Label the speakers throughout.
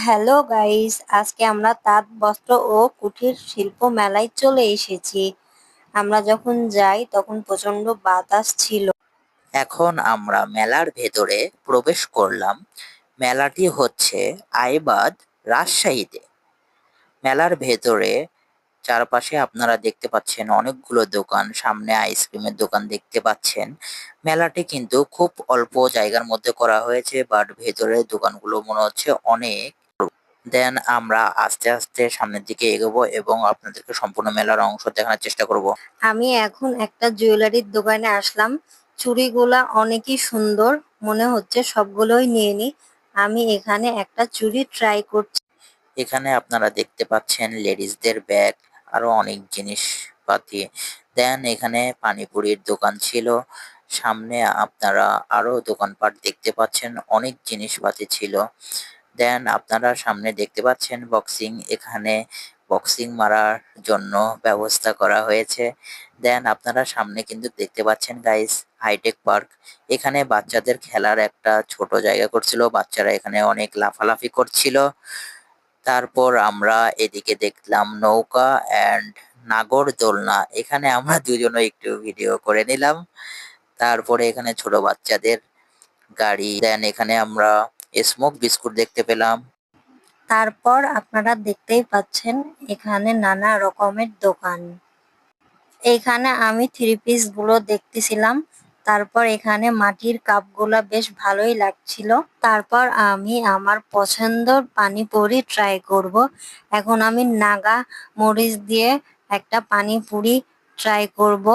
Speaker 1: Hello guys, আজকে আমরা তাঁত বস্ত্র ও কুটির শিল্প মেলায় চলে এসেছি। আমরা যখন যাই তখন প্রচন্ড বাতাস ছিল।
Speaker 2: এখন আমরা মেলার ভেতরে প্রবেশ করলাম। মেলাটি হচ্ছে আইবাদ, রাজশাহীতে। মেলার ভেতরে চারপাশে আপনারা দেখতে পাচ্ছেন অনেকগুলো দোকান, সামনে আইসক্রিমের দোকান দেখতে পাচ্ছেন। মেলাটি কিন্তু খুব অল্প জায়গার মধ্যে করা হয়েছে, বাট ভেতরে দোকানগুলো মনে হচ্ছে অনেক। দেন আমরা আস্তে আস্তে সামনের দিকে এগোবো এবং আপনাদেরকে সম্পূর্ণ মেলার অংশ দেখানোর চেষ্টা করব।
Speaker 1: আমি এখন একটা জুয়েলারির দোকানে আসলাম। চুড়িগুলা অনেকই সুন্দর, মনে হচ্ছে সবগুলোই নিয়ে নি। আমি এখানে একটা চুড়ি ট্রাই করছি।
Speaker 2: এখানে আপনারা দেখতে পাচ্ছেন লেডিসদের ব্যাগ, আরো অনেক জিনিসপাতি। দেন এখানে পানিপুরির দোকান ছিল। সামনে আপনারা আরো দোকানপাট দেখতে পাচ্ছেন, অনেক জিনিসপাতি ছিল। দেন আপনারা সামনে দেখতে পাচ্ছেন বক্সিং, এখানে বক্সিং মারার জন্য ব্যবস্থা করা হয়েছে। দেন আপনারা সামনে কিন্তু দেখতে পাচ্ছেন গাইস হাইটেক পার্ক। এখানে বাচ্চাদের খেলার একটা ছোট জায়গা করছিল, বাচ্চারা এখানে অনেক লাফালাফি করছিল। তারপর আমরা এদিকে দেখলাম নৌকা অ্যান্ড নাগরদোলনা, এখানে আমরা দুজনে একটু ভিডিও করে নিলাম। তারপরে এখানে ছোট বাচ্চাদের গাড়ি। দেন এখানে আমরা স্মোক বিস্কুট দেখতে পেলাম।
Speaker 1: তারপর আপনারা দেখতেই পাচ্ছেন এখানে নানা রকমের দোকান। এইখানে আমি থ্রি পিস গুলো দেখতেছিলাম। তারপর এখানে মাটির কাপগুলা বেশ ভালোই লাগছিল। তারপর আমি আমার পছন্দের পানিপুরি ট্রাই করব। এখন আমি নাগা মরিচ দিয়ে একটা পানিপুরি ট্রাই করব।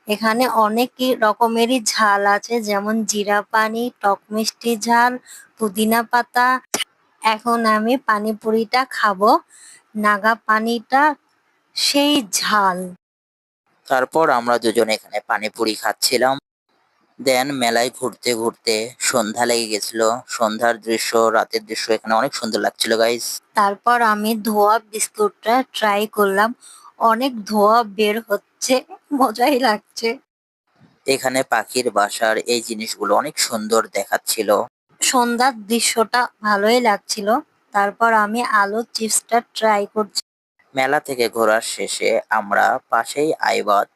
Speaker 1: এখানে অনেক রকমেরই ঝাল আছে, যেমন জিরা পানি, টক মিষ্টি ঝাল, পুদিনা পাতা। এখন আমি পানিপুরিটা খাবো। নাগা পানিটা সেই ঝাল।
Speaker 2: তারপর আমরা দুজন এখানে পানিপুরি খাচ্ছিলাম। দেন মেলায় ঘুরতে ঘুরতে সন্ধ্যা লেগে গেছিল। সন্ধ্যার দৃশ্য, রাতের দৃশ্য এখানে অনেক সুন্দর লাগছিল গাইস।
Speaker 1: তারপর আমি ধোয়া বিস্কুটটা ট্রাই করলাম। অনেক ধোয়া বের হচ্ছে, মজাই লাগছে।
Speaker 2: এখানে পাখির বাসার এই জিনিসগুলো অনেক সুন্দর দেখাচ্ছিল।
Speaker 1: সন্ধ্যার দৃশ্যটা ভালোই লাগছিল। তারপর আমি আলু চিপসটা ট্রাই করছি।
Speaker 2: মেলা থেকে ঘোরার শেষে আমরা পাশেই আইবাদ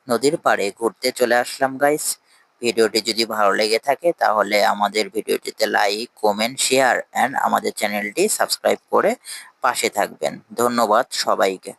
Speaker 2: নদীর পাড়ে ঘুরতে চলে আসলাম গাইস। ভিডিওটি যদি ভালো লেগে থাকে তাহলে আমাদের ভিডিওটিতে লাইক, কমেন্ট, শেয়ার এন্ড আমাদের চ্যানেলটি সাবস্ক্রাইব করে পাশে থাকবেন। ধন্যবাদ সবাইকে।